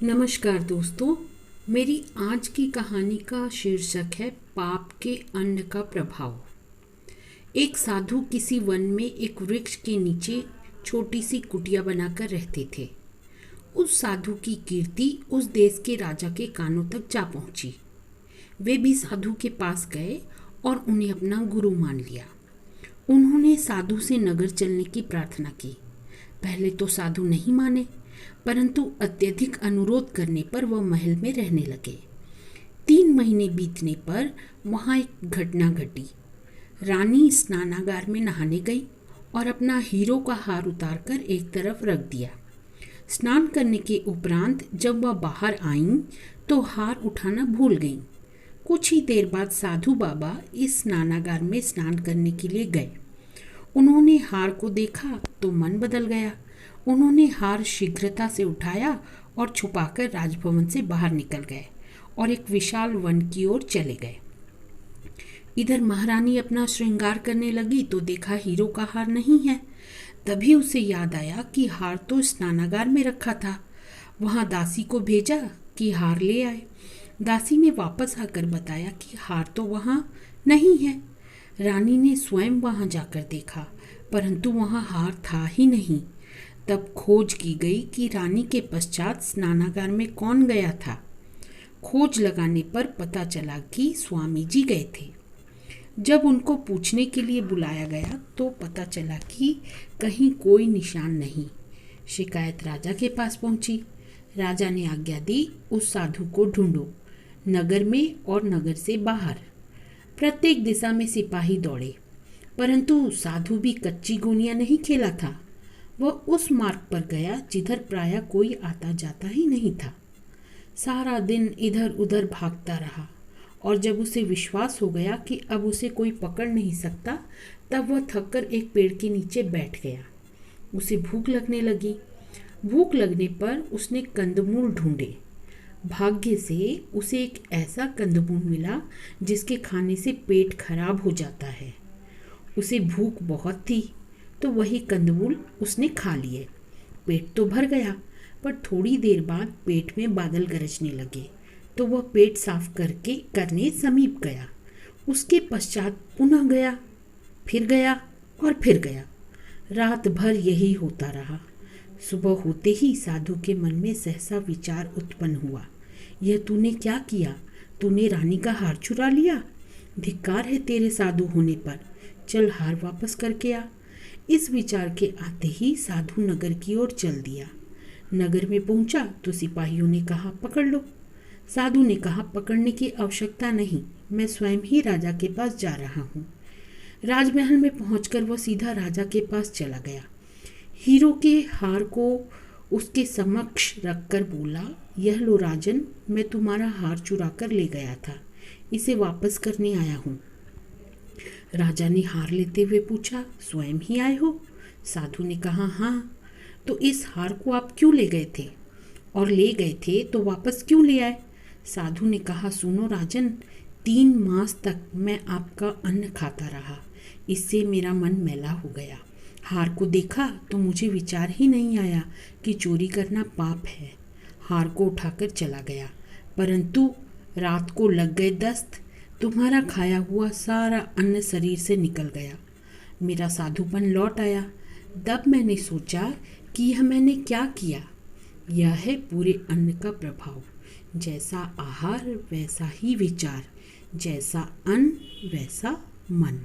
नमस्कार दोस्तों, मेरी आज की कहानी का शीर्षक है पाप के अन्न का प्रभाव। एक साधु किसी वन में एक वृक्ष के नीचे छोटी सी कुटिया बनाकर रहते थे। उस साधु की कीर्ति उस देश के राजा के कानों तक जा पहुंची। वे भी साधु के पास गए और उन्हें अपना गुरु मान लिया। उन्होंने साधु से नगर चलने की प्रार्थना की। पहले तो साधु नहीं माने, परंतु अत्यधिक अनुरोध करने पर वह महल में रहने लगे। 3 महीने बीतने पर वहाँ एक घटना घटी। रानी स्नानागार में नहाने गई और अपना हीरो का हार उतारकर एक तरफ रख दिया। स्नान करने के उपरांत जब वह बाहर आईं तो हार उठाना भूल गईं। कुछ ही देर बाद साधु बाबा इस स्नानागार में स्नान करने के लिए गए। उन्होंने हार को देखा तो मन बदल गया। उन्होंने हार शीघ्रता से उठाया और छुपाकर राजभवन से बाहर निकल गए और एक विशाल वन की ओर चले गए। इधर महारानी अपना श्रृंगार करने लगी तो देखा हीरो का हार नहीं है। तभी उसे याद आया कि हार तो स्नानागार में रखा था। वहां दासी को भेजा कि हार ले आए। दासी ने वापस आकर बताया कि हार तो वहां नहीं है। रानी ने स्वयं वहां जाकर देखा, परंतु वहां हार था ही नहीं। तब खोज की गई कि रानी के पश्चात स्नानागार में कौन गया था। खोज लगाने पर पता चला कि स्वामी जी गए थे। जब उनको पूछने के लिए बुलाया गया तो पता चला कि कहीं कोई निशान नहीं। शिकायत राजा के पास पहुंची। राजा ने आज्ञा दी, उस साधु को ढूंढो, नगर में और नगर से बाहर। प्रत्येक दिशा में सिपाही दौड़े, परंतु साधु भी कच्ची गोनियां नहीं खेला था। वह उस मार्ग पर गया जिधर प्रायः कोई आता जाता ही नहीं था। सारा दिन इधर उधर भागता रहा और जब उसे विश्वास हो गया कि अब उसे कोई पकड़ नहीं सकता, तब वह थककर एक पेड़ के नीचे बैठ गया। उसे भूख लगने लगी। भूख लगने पर उसने कंदमूल ढूंढे। भाग्य से उसे एक ऐसा कंदमूल मिला जिसके खाने से पेट खराब हो जाता है। उसे भूख बहुत थी तो वही कंदमूल उसने खा लिए। पेट तो भर गया, पर थोड़ी देर बाद पेट में बादल गरजने लगे तो वह पेट साफ करने समीप गया। उसके पश्चात पुनः गया और फिर गया। रात भर यही होता रहा। सुबह होते ही साधु के मन में सहसा विचार उत्पन्न हुआ, यह तूने क्या किया? तूने रानी का हार चुरा लिया। धिक्कार है तेरे साधु होने पर। चल हार वापस करके आ। इस विचार के आते ही साधु नगर की ओर चल दिया। नगर में पहुंचा तो सिपाहियों ने कहा, पकड़ लो। साधु ने कहा, पकड़ने की आवश्यकता नहीं, मैं स्वयं ही राजा के पास जा रहा हूँ। राजमहल में पहुंचकर वह सीधा राजा के पास चला गया। हीरो के हार को उसके समक्ष रखकर बोला, यह लो राजन, मैं तुम्हारा हार चुरा कर ले गया था, इसे वापस करने आया हूँ। राजा ने हार लेते हुए पूछा, स्वयं ही आए हो? साधु ने कहा, हाँ। तो इस हार को आप क्यों ले गए थे? और ले गए थे तो वापस क्यों ले आए? साधु ने कहा, सुनो राजन, 3 मास तक मैं आपका अन्न खाता रहा, इससे मेरा मन मैला हो गया। हार को देखा तो मुझे विचार ही नहीं आया कि चोरी करना पाप है। हार को उठाकर चला गया, परंतु रात को लग गए दस्त। तुम्हारा खाया हुआ सारा अन्न शरीर से निकल गया। मेरा साधुपन लौट आया। तब मैंने सोचा कि यह मैंने क्या किया। यह है पूरे अन्न का प्रभाव। जैसा आहार वैसा ही विचार, जैसा अन्न वैसा मन।